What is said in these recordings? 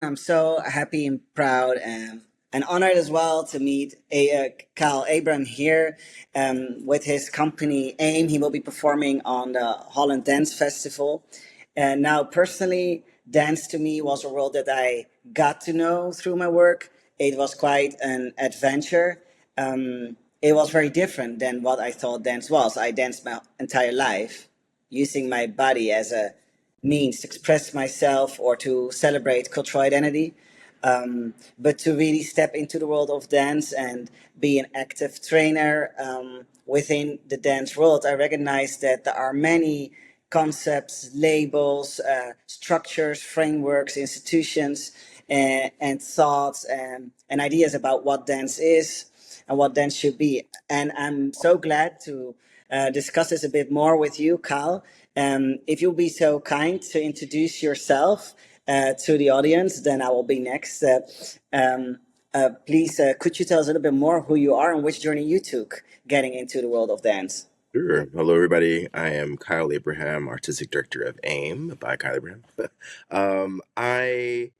I'm so happy and proud and honored as well to meet Kyle Abram here with his company A.I.M. He will be performing on the Holland Dance Festival. And now, personally, dance to me was a world that I got to know through my work. It was quite an adventure. It was very different than what I thought dance was. I danced my entire life using my body as a means to express myself or to celebrate cultural identity. But to really step into the world of dance and be an active trainer within the dance world, I recognize that there are many concepts, labels, structures, frameworks, institutions, and thoughts and ideas about what dance is and what dance should be. And I'm so glad to discuss this a bit more with you, Carl. If you'll be so kind to introduce yourself to the audience, then I will be next. Please, could you tell us a little bit more who you are and which journey you took getting into the world of dance? Sure. Hello, everybody. I am Kyle Abraham, Artistic Director of A.I.M by Kyle Abraham. I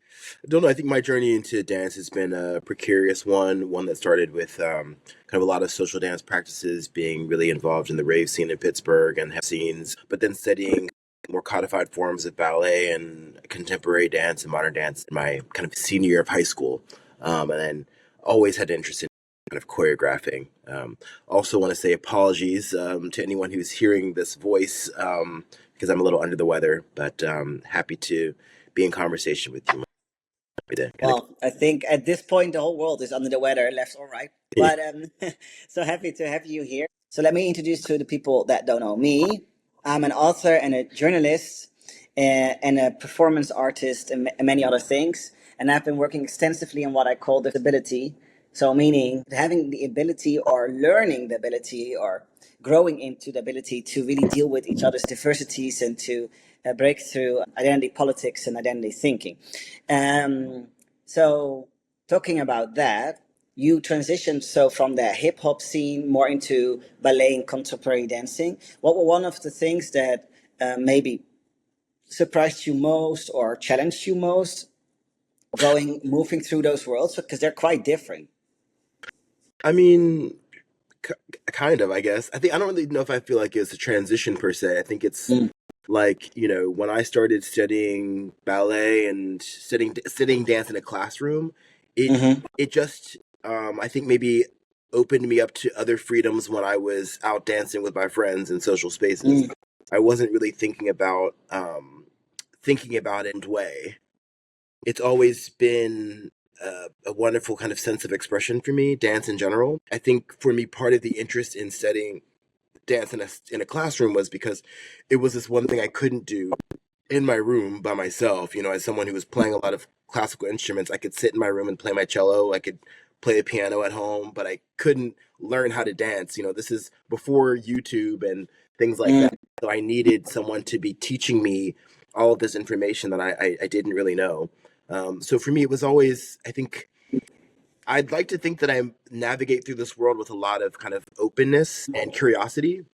don't know. I think my journey into dance has been a precarious one that started with kind of a lot of social dance practices, being really involved in the rave scene in Pittsburgh and have scenes, but then studying more codified forms of ballet and contemporary dance and modern dance in my kind of senior year of high school. And then always had an interest in kind of choreographing. Also want to say apologies to anyone who's hearing this voice because I'm a little under the weather, but happy to be in conversation with you. Well, I think at this point, the whole world is under the weather, left or right. But so happy to have you here. So let me introduce to the people that don't know me. I'm an author and a journalist and a performance artist and many other things. And I've been working extensively on what I call disability. So meaning having the ability or learning the ability or growing into the ability to really deal with each other's diversities and to break through identity politics and identity thinking. So talking about that, you transitioned so from the hip hop scene more into ballet and contemporary dancing. What were one of the things that maybe surprised you most or challenged you most moving through those worlds? Because they're quite different. I mean, kind of, I guess. I don't really know if I feel like it's a transition per se. I think it's like, when I started studying ballet and studying dance in a classroom, it just I think maybe opened me up to other freedoms when I was out dancing with my friends in social spaces. I wasn't really thinking about it in a way. It's always been a wonderful kind of sense of expression for me, dance in general. I think for me, part of the interest in studying dance in a classroom was because it was this one thing I couldn't do in my room by myself. As someone who was playing a lot of classical instruments, I could sit in my room and play my cello. I could play the piano at home, but I couldn't learn how to dance. This is before YouTube and things like that. So I needed someone to be teaching me all of this information that I didn't really know. So for me, it was always, I think, I'd like to think that I navigate through this world with a lot of kind of openness and curiosity.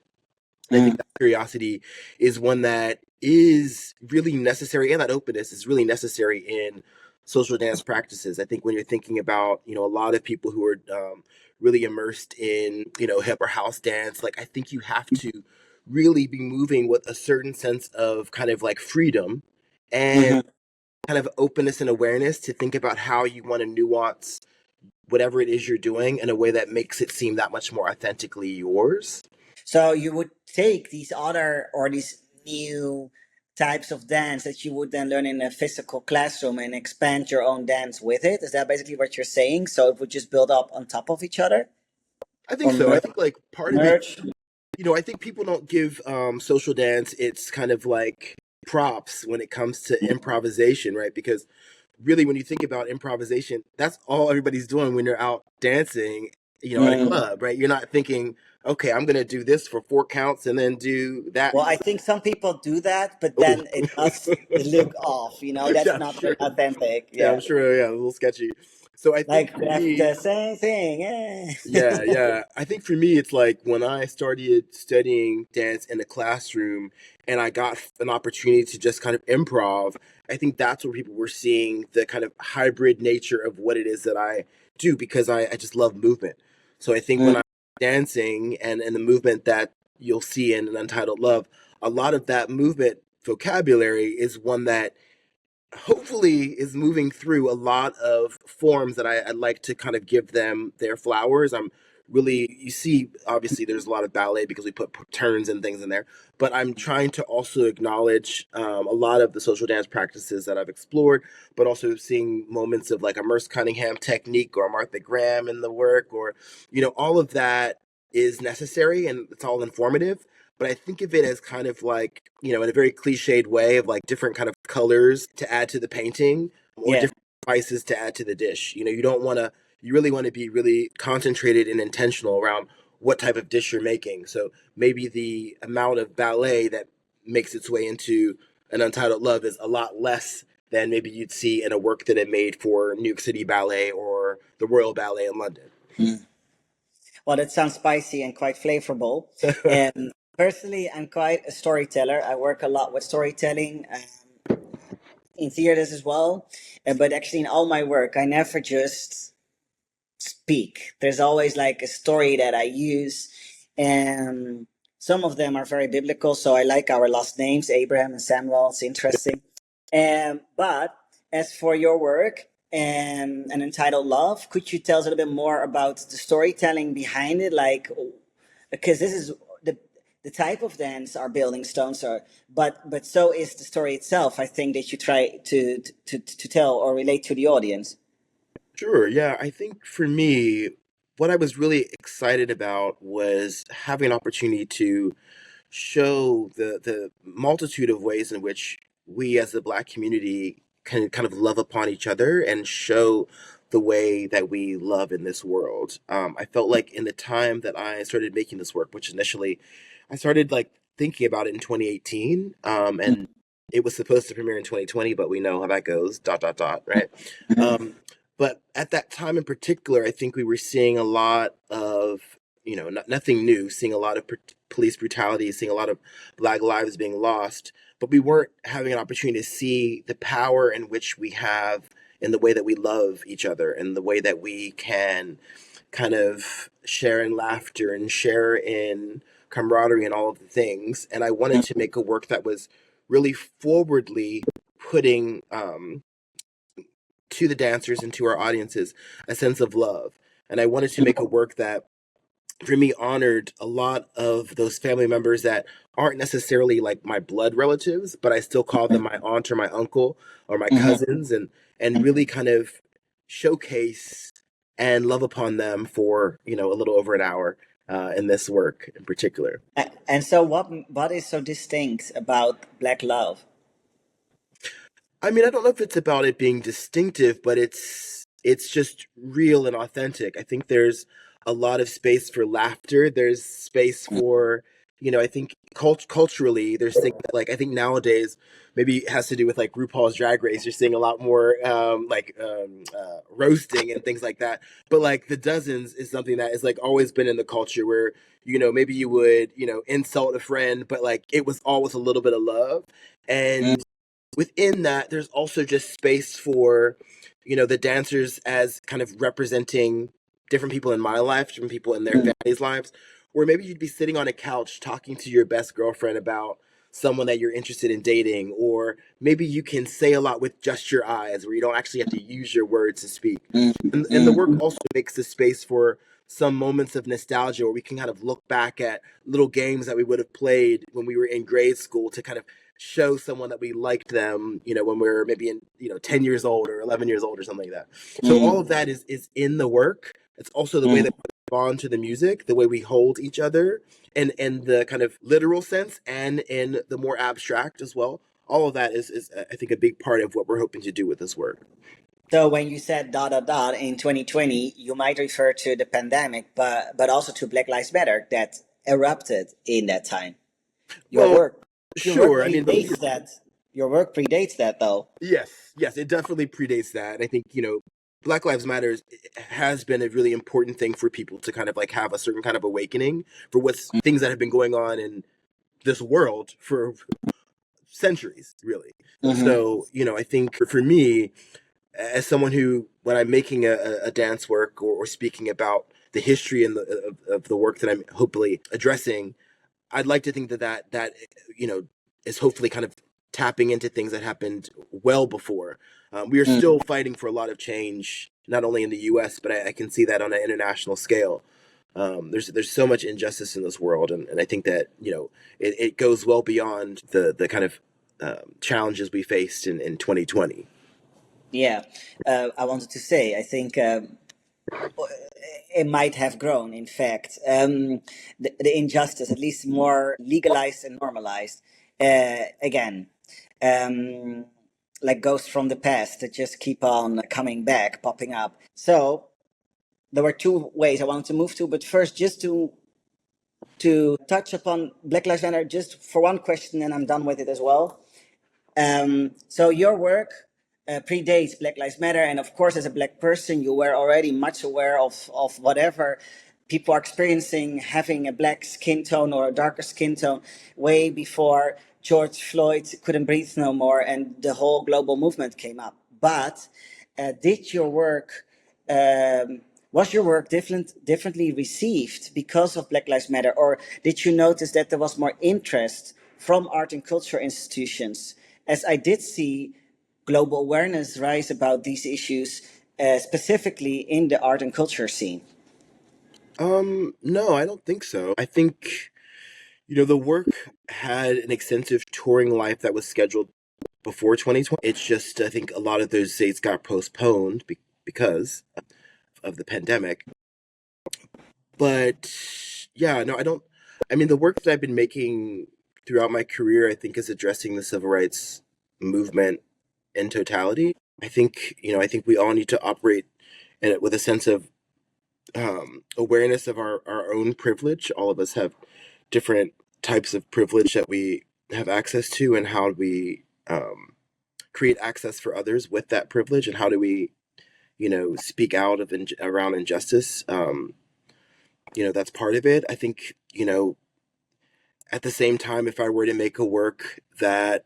I think that curiosity is one that is really necessary, and that openness is really necessary in social dance practices. I think when you're thinking about, a lot of people who are really immersed in, hip or house dance, like I think you have to really be moving with a certain sense of kind of like freedom and kind of openness and awareness to think about how you want to nuance whatever it is you're doing in a way that makes it seem that much more authentically yours. So you would take these other or these new types of dance that you would then learn in a physical classroom and expand your own dance with it. Is that basically what you're saying? So it would just build up on top of each other? I think so. I think like part of it, Merge? I think people don't give social dance its kind of like props when it comes to improvisation, right? Because really, when you think about improvisation, that's all everybody's doing when they're out dancing, at a club, right? You're not thinking, okay, I'm going to do this for 4 counts and then do that. Well, I think some people do that, but then it does look off. That's Yeah, not sure. very authentic. Yeah, Yeah. I'm sure. Yeah, a little sketchy. So I think Like for we have me, the same thing. yeah, yeah. I think for me, it's like when I started studying dance in a classroom and I got an opportunity to just kind of improv, I think that's where people were seeing the kind of hybrid nature of what it is that I do because I just love movement. So I think when Mm, I'm dancing and the movement that you'll see in an Untitled Love, a lot of that movement vocabulary is one that hopefully is moving through a lot of forms that I'd like to kind of give them their flowers. I'm really, you see, obviously there's a lot of ballet because we put turns and things in there, but I'm trying to also acknowledge a lot of the social dance practices that I've explored, but also seeing moments of like a Merce Cunningham technique or Martha Graham in the work, or, all of that is necessary and it's all informative, but I think of it as kind of like, in a very cliched way of like different kind of colors to add to the painting or yeah. different spices to add to the dish. You don't want to, you really want to be really concentrated and intentional around what type of dish you're making. So maybe the amount of ballet that makes its way into an Untitled Love is a lot less than maybe you'd see in a work that I made for New York City Ballet or the Royal Ballet in London. Mm. Well, that sounds spicy and quite flavorful. Personally, I'm quite a storyteller. I work a lot with storytelling in theaters as well. But actually, in all my work, I never just speak. There's always like a story that I use, and some of them are very biblical. So I like our last names, Abraham and Samuel. It's interesting. But as for your work and Entitled Love, could you tell us a little bit more about the storytelling behind it? Like, because this is the type of dance our building stones are, but so is the story itself. I think that you try to tell or relate to the audience. Sure. Yeah. I think for me, what I was really excited about was having an opportunity to show the multitude of ways in which we as the Black community can kind of love upon each other and show the way that we love in this world. I felt like in the time that I started making this work, which initially I started like thinking about it in 2018, and it was supposed to premiere in 2020, but we know how that goes. Dot dot dot. Right. Um, but at that time in particular, I think we were seeing a lot of nothing new, seeing a lot of police brutality, seeing a lot of Black lives being lost, but we weren't having an opportunity to see the power in which we have in the way that we love each other and the way that we can kind of share in laughter and share in camaraderie and all of the things. And I wanted to make a work that was really forwardly putting to the dancers and to our audiences a sense of love. And I wanted to make a work that for me honored a lot of those family members that aren't necessarily like my blood relatives, but I still call them my aunt or my uncle or my Mhm. cousins, and really kind of showcase and love upon them for a little over an hour in this work in particular. And so, what is so distinct about Black love? I mean, I don't know if it's about it being distinctive, but it's just real and authentic. I think there's a lot of space for laughter. There's space for, I think culturally, there's things that, like I think nowadays maybe it has to do with like RuPaul's Drag Race. You're seeing a lot more roasting and things like that. But like the dozens is something that is like always been in the culture where maybe you would insult a friend, but like it was all with a little bit of love. And within that, there's also just space for, the dancers as kind of representing different people in my life, different people in their families' lives, or maybe you'd be sitting on a couch talking to your best girlfriend about someone that you're interested in dating, or maybe you can say a lot with just your eyes, where you don't actually have to use your words to speak. And the work also makes the space for some moments of nostalgia where we can kind of look back at little games that we would have played when we were in grade school to kind of show someone that we liked them, when we were maybe in, 10 years old or 11 years old or something like that. So all of that is in the work. It's also the way that we respond to the music, the way we hold each other, and in the kind of literal sense and in the more abstract as well. All of that is I think a big part of what we're hoping to do with this work. So when you said dot dot dot in 2020, you might refer to the pandemic, but also to Black Lives Matter that erupted in that time. Your Well, work, your work sure. I mean, predates that. Your work predates that, though. yes, yes, it definitely predates that. And I think, Black Lives Matter has been a really important thing for people to kind of like have a certain kind of awakening for what's things that have been going on in this world for centuries, really. So, I think for me, as someone who, when I'm making a dance work or speaking about the history and of the work that I'm hopefully addressing, I'd like to think that is hopefully kind of tapping into things that happened well before. We are still fighting for a lot of change, not only in the U.S., but I can see that on an international scale. There's so much injustice in this world, and I think that it goes well beyond the kind of challenges we faced in 2020. Yeah, I wanted to say, I think it might have grown, in fact. The injustice, at least more legalized and normalized, again, um, like ghosts from the past that just keep on coming back, popping up. So there were two ways I wanted to move to, but first, just to touch upon Black Lives Matter, just for one question, and I'm done with it as well. So your work predates Black Lives Matter, and of course, as a Black person, you were already much aware of whatever people are experiencing, having a black skin tone or a darker skin tone, way before George Floyd couldn't breathe no more, and the whole global movement came up. But did your work was your work differently received because of Black Lives Matter, or did you notice that there was more interest from art and culture institutions? As I did see global awareness rise about these issues, specifically in the art and culture scene. No, I don't think so. I think, the work had an extensive touring life that was scheduled before 2020. It's just, I think a lot of those dates got postponed because of the pandemic. But yeah, no, I don't. I mean, the work that I've been making throughout my career, I think, is addressing the civil rights movement in totality. I think we all need to operate in it with a sense of awareness of our own privilege. All of us have different types of privilege that we have access to, and how do we create access for others with that privilege, and how do we, speak out around injustice. That's part of it. I think, at the same time, if I were to make a work that,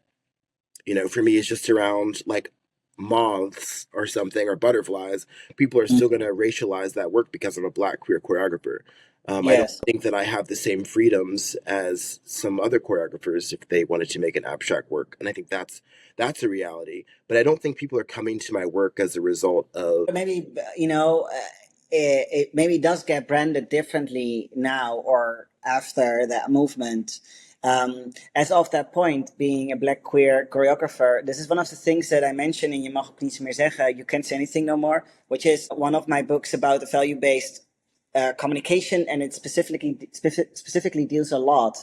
for me is just around like moths or something, or butterflies, people are still going to racialize that work because I'm a Black queer choreographer. I don't Yes. think that I have the same freedoms as some other choreographers if they wanted to make an abstract work, and I think that's a reality. But I don't think people are coming to my work as a result of. Maybe, it maybe does get branded differently now or after that movement. As of that point, being a Black queer choreographer, this is one of the things that I mentioned in Je mag ook niets meer zeggen, You Can't Say Anything No More, which is one of my books about the value-based communication, and it specifically deals a lot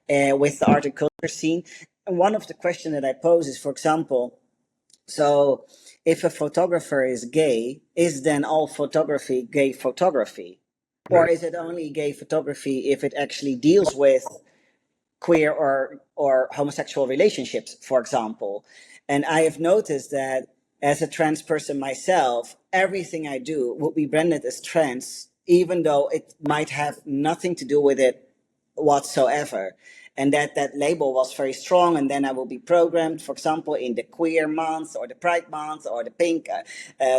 with the art and culture scene. And one of the questions that I pose is, for example, so if a photographer is gay, is then all photography gay photography? Or is it only gay photography if it actually deals with queer or homosexual relationships, for example? And I have noticed that as a trans person myself, everything I do will be branded as trans, even though it might have nothing to do with it whatsoever. And that label was very strong, and then I will be programmed, for example, in the queer month or the pride month or the pink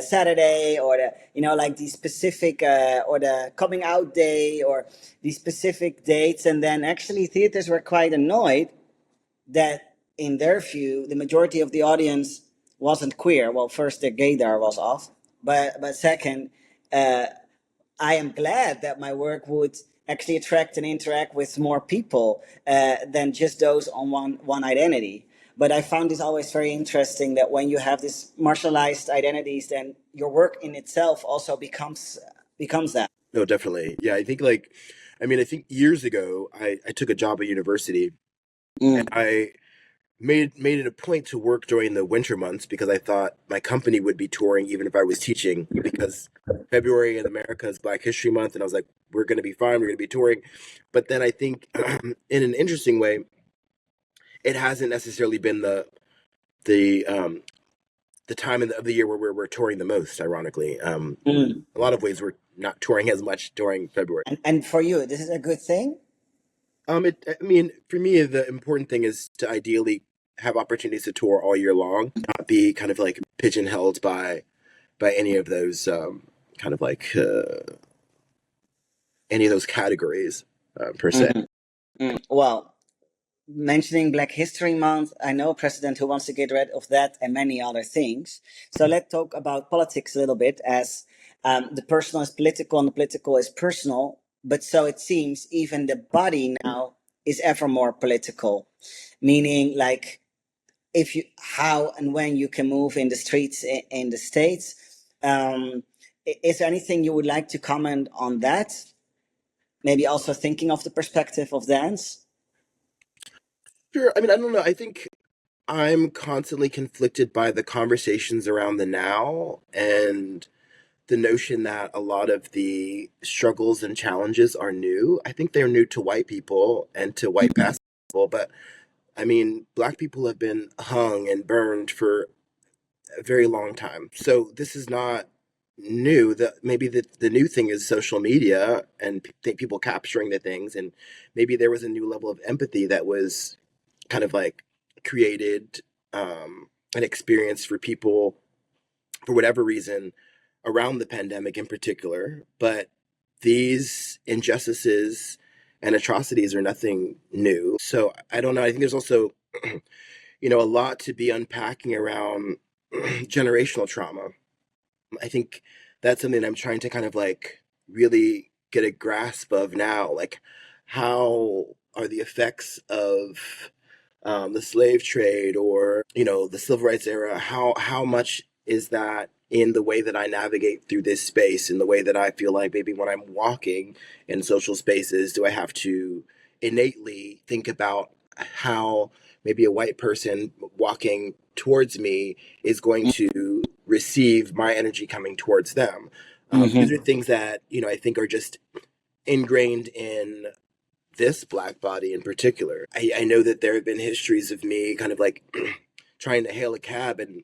Saturday, or the like these specific or the coming out day, or these specific dates. And then actually theaters were quite annoyed that in their view the majority of the audience wasn't queer. Well, first the gaydar was off, but second, uh, I am glad that my work would actually attract and interact with more people than just those on one identity. But I found this always very interesting, that when you have this marginalized identities, then your work in itself also becomes that. No, definitely. Yeah, I think like, I think years ago, I took a job at university, and I made it a point to work during the winter months because I thought my company would be touring even if I was teaching, because February in America is Black History Month, and I was like, we're going to be fine, we're going to be touring. But then I think in an interesting way, it hasn't necessarily been the the time of the year where we're touring the most, ironically. Mm. A lot of ways we're not touring as much during February. And for you, this is a good thing? I mean, for me, the important thing is to ideally have opportunities to tour all year long, not be kind of like pigeonholed by any of those kind of like any of those categories per se. Mhm. Well, mentioning Black History Month, I know a president who wants to get rid of that and many other things. So let's talk about politics a little bit, as the personal is political and the political is personal. But so it seems even the body now is ever more political, meaning like if you how and when you can move in the streets in the States. Is there anything you would like to comment on that? Maybe also thinking of the perspective of dance. Sure. I mean, I don't know. I think I'm constantly conflicted by the conversations around the now and the notion that a lot of the struggles and challenges are new. I think they're new to white people and to white passing people, but I mean, black people have been hung and burned for a very long time. So this is not new. Maybe the new thing is social media and people capturing the things, and maybe there was a new level of empathy that was kind of like created an experience for people for whatever reason around the pandemic in particular. But these injustices and atrocities are nothing new. So I don't know. I think there's also, a lot to be unpacking around generational trauma. I think that's something I'm trying to kind of like really get a grasp of now. Like, how are the effects of the slave trade or the civil rights era? How much is that in the way that I navigate through this space, in the way that I feel like maybe when I'm walking in social spaces, do I have to innately think about how maybe a white person walking towards me is going to receive my energy coming towards them? These are things that I think are just ingrained in this black body in particular. I know that there have been histories of me kind of like trying to hail a cab and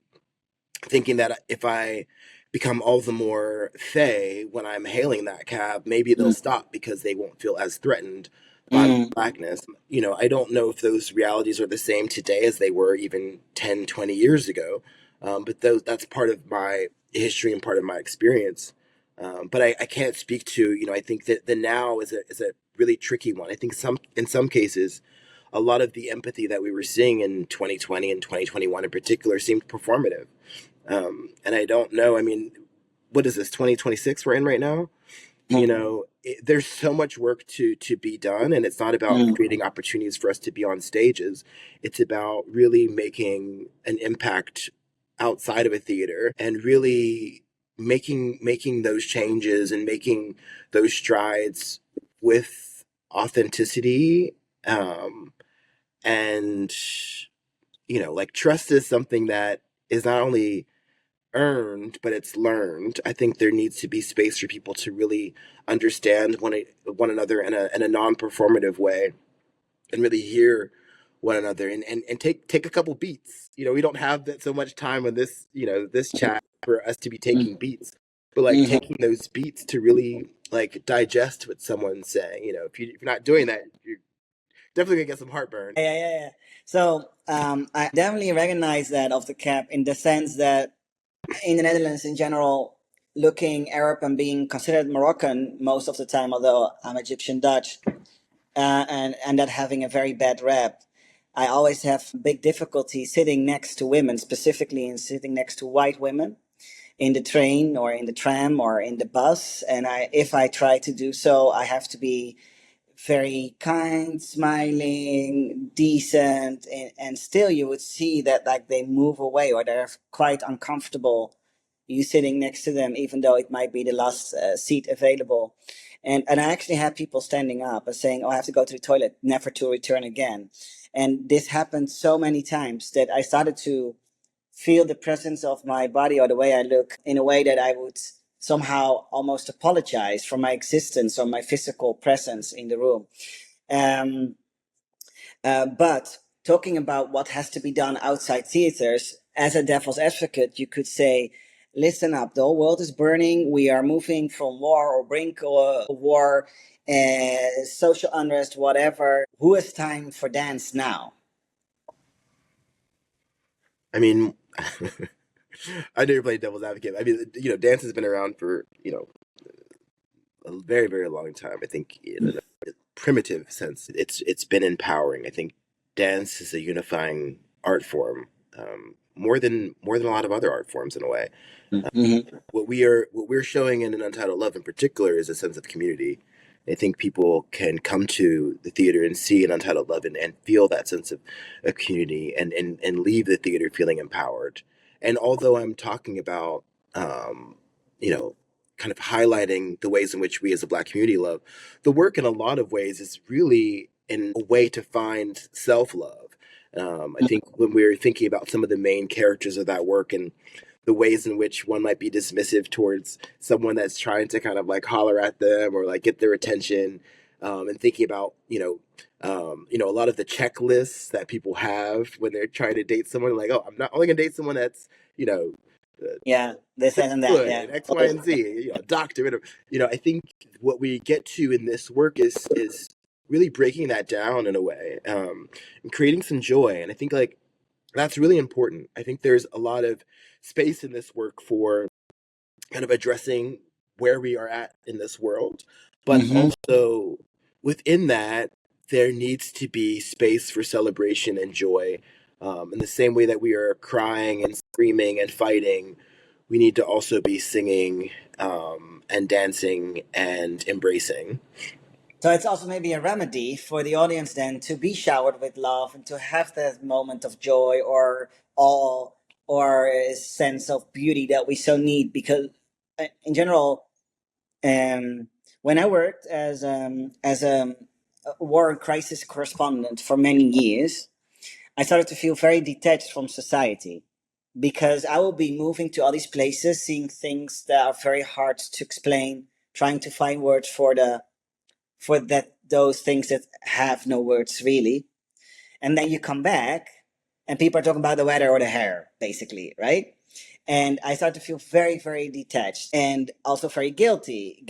thinking that if I become all the more fey when I'm hailing that cab, maybe they'll stop because they won't feel as threatened by my blackness. I don't know if those realities are the same today as they were even 10, 20 years ago. But that's part of my history and part of my experience. But I can't speak to, I think that the now is a really tricky one. I think in some cases, a lot of the empathy that we were seeing in 2020 and 2021 in particular seemed performative. And I don't know, I mean, what is this, 2026 we're in right now? There's so much work to be done, and it's not about creating opportunities for us to be on stages. It's about really making an impact outside of a theater and really making those changes and making those strides with authenticity. And like trust is something that is not only earned, but it's learned. I think there needs to be space for people to really understand one another in a non-performative way and really hear one another and take a couple beats. We don't have that so much time on this chat for us to be taking beats, but like taking those beats to really like digest what someone's saying. If you're not doing that, you're definitely gonna get some heartburn. Yeah. So I definitely recognize that of the cap in the sense that in the Netherlands in general, looking Arab and being considered Moroccan most of the time, although I'm Egyptian Dutch, and that having a very bad rep. I always have big difficulty sitting next to women, specifically in sitting next to white women in the train or in the tram or in the bus. And if I try to do so, I have to be very kind, smiling, decent, and still you would see that like they move away or they're quite uncomfortable you sitting next to them, even though it might be the last seat available. And I actually had people standing up and saying, "Oh, I have to go to the toilet, never to return again." And this happened so many times that I started to feel the presence of my body or the way I look in a way that I would somehow almost apologize for my existence or my physical presence in the room. But talking about what has to be done outside theaters, as a devil's advocate, you could say, listen up, the whole world is burning. We are moving from war or brink of war, social unrest, whatever. Who has time for dance now? I mean, I never played devil's advocate. I mean, dance has been around for, a very, very long time. I think in a primitive sense, it's been empowering. I think dance is a unifying art form, more than a lot of other art forms in a way. Mm-hmm. What we're showing in an Untitled Love in particular is a sense of community. I think people can come to the theater and see an Untitled Love and feel that sense of community and leave the theater feeling empowered. And although I'm talking about, you know, kind of highlighting the ways in which we as a Black community love, the work in a lot of ways is really in a way to find self-love. I think when we're thinking about some of the main characters of that work and the ways in which one might be dismissive towards someone that's trying to kind of like holler at them or like get their attention, and thinking about a lot of the checklists that people have when they're trying to date someone, like, oh, I'm not only gonna date someone that's Yeah, this and that. good Yeah. and X, Y, and Z, doctor, whatever. I think what we get to in this work is really breaking that down in a way, and creating some joy. And I think like that's really important. I think there's a lot of space in this work for kind of addressing where we are at in this world, but also within that, there needs to be space for celebration and joy. In the same way that we are crying and screaming and fighting, we need to also be singing, and dancing and embracing. So it's also maybe a remedy for the audience then to be showered with love and to have that moment of joy or awe or a sense of beauty that we so need. Because in general, when I worked as a war crisis correspondent for many years, I started to feel very detached from society because I will be moving to all these places, seeing things that are very hard to explain, trying to find words for those things that have no words really. And then you come back and people are talking about the weather or the hair, basically, right? And I start to feel very, very detached and also very guilty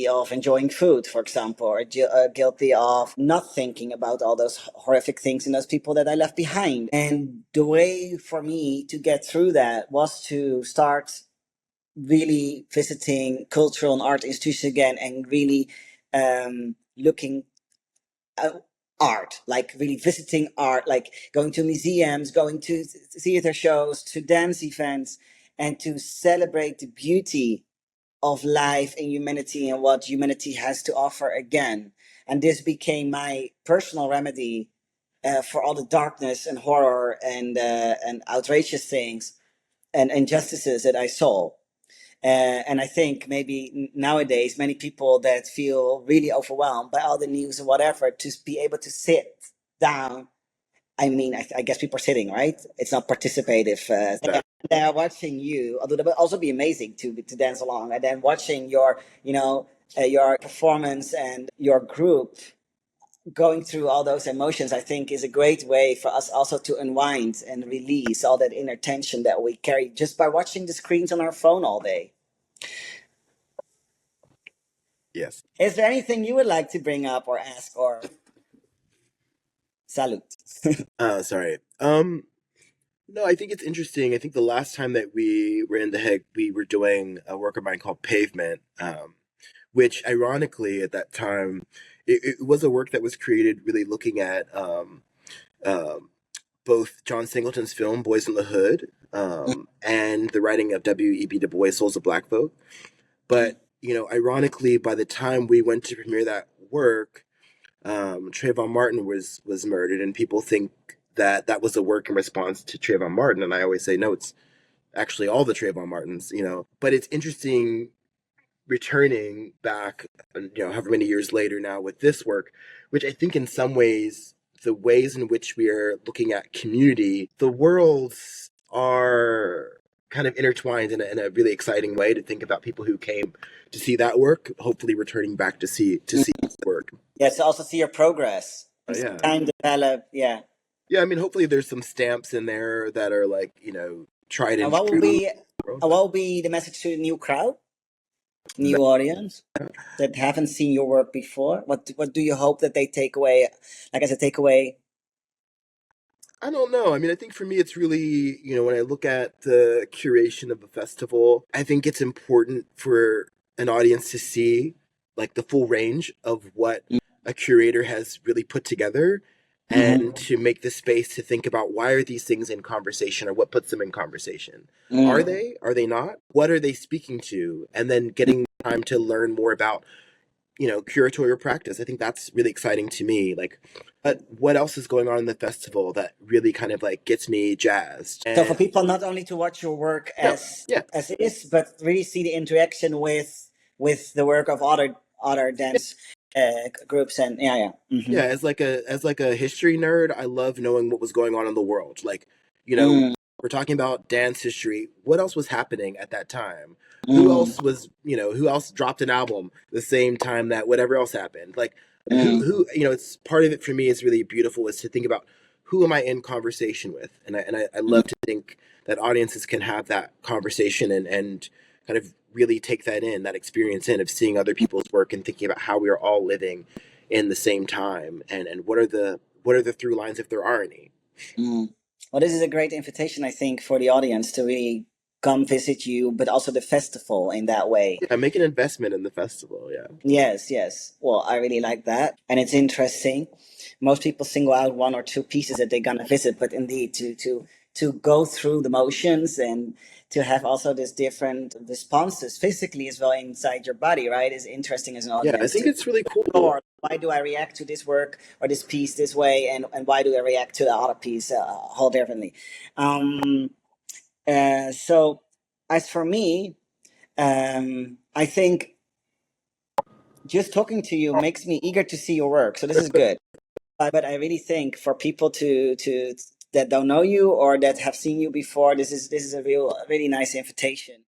of enjoying food, for example, or guilty of not thinking about all those horrific things and those people that I left behind. And the way for me to get through that was to start really visiting cultural and art institutions again and really looking art, like really visiting art, like going to museums, going to theater shows, to dance events, and to celebrate the beauty of life and humanity and what humanity has to offer again. And this became my personal remedy for all the darkness and horror and outrageous things and injustices that I saw. And I think maybe nowadays, many people that feel really overwhelmed by all the news or whatever, to be able to sit down. I mean, I guess people are sitting, right? It's not participative. They're watching you, although it would also be amazing to dance along, and then watching your performance and your group going through all those emotions, I think is a great way for us also to unwind and release all that inner tension that we carry just by watching the screens on our phone all day. Yes. Is there anything you would like to bring up or ask or salute? Sorry. No, I think it's interesting. I think the last time that we were in The Hague, we were doing a work of mine called Pavement, which ironically at that time, it was a work that was created really looking at both John Singleton's film Boys in the Hood, and the writing of W.E.B. Du Bois' Souls of Black Folk. But, ironically, by the time we went to premiere that work, Trayvon Martin was murdered, and people think that was a work in response to Trayvon Martin, and I always say no, it's actually all the Trayvon Martins, But it's interesting returning back, however many years later now with this work, which I think in some ways, the ways in which we are looking at community, the worlds are kind of intertwined in a really exciting way to think about people who came to see that work, hopefully returning back to see the work. Yeah, to also see your progress. Yeah. Time develop, yeah. Yeah, I mean, hopefully there's some stamps in there that are like, tried And and true. what will be the message to a new crowd, new audience that haven't seen your work before? What do you hope that they take away, like as a takeaway? I don't know. I mean, I think for me, it's really, when I look at the curation of a festival, I think it's important for an audience to see like the full range of what a curator has really put together, and to make the space to think about, why are these things in conversation, or what puts them in conversation? Are they? Are they not? What are they speaking to? And then getting time to learn more about curatorial practice. I think that's really exciting to me. Like, what else is going on in the festival that really kind of like gets me jazzed? So for people not only to watch your work as it is, but really see the interaction with the work of other dance groups and yeah, as like a history nerd, I love knowing what was going on in the world. Like, we're talking about dance history. What else was happening at that time? Who else was, who else dropped an album the same time that whatever else happened? Like, who, it's part of it for me is really beautiful, is to think about, who am I in conversation with? And I love to think that audiences can have that conversation and kind of really take that experience in, of seeing other people's work and thinking about how we are all living in the same time, and what are the through lines, if there are any. Well, this is a great invitation, I think, for the audience to really come visit you, but also the festival in that way. Yeah, make an investment in the festival. Yeah. Yes. Well, I really like that, and it's interesting. Most people single out one or two pieces that they're gonna visit, but indeed to go through the motions and to have also this different responses physically as well inside your body, right, is interesting as an audience. Yeah, I think it's really cool. Or why do I react to this work or this piece this way, and why do I react to the other piece whole differently? So as for me, I think just talking to you makes me eager to see your work. So this is good. But I really think for people to that don't know you or that have seen you before, this is a really nice invitation.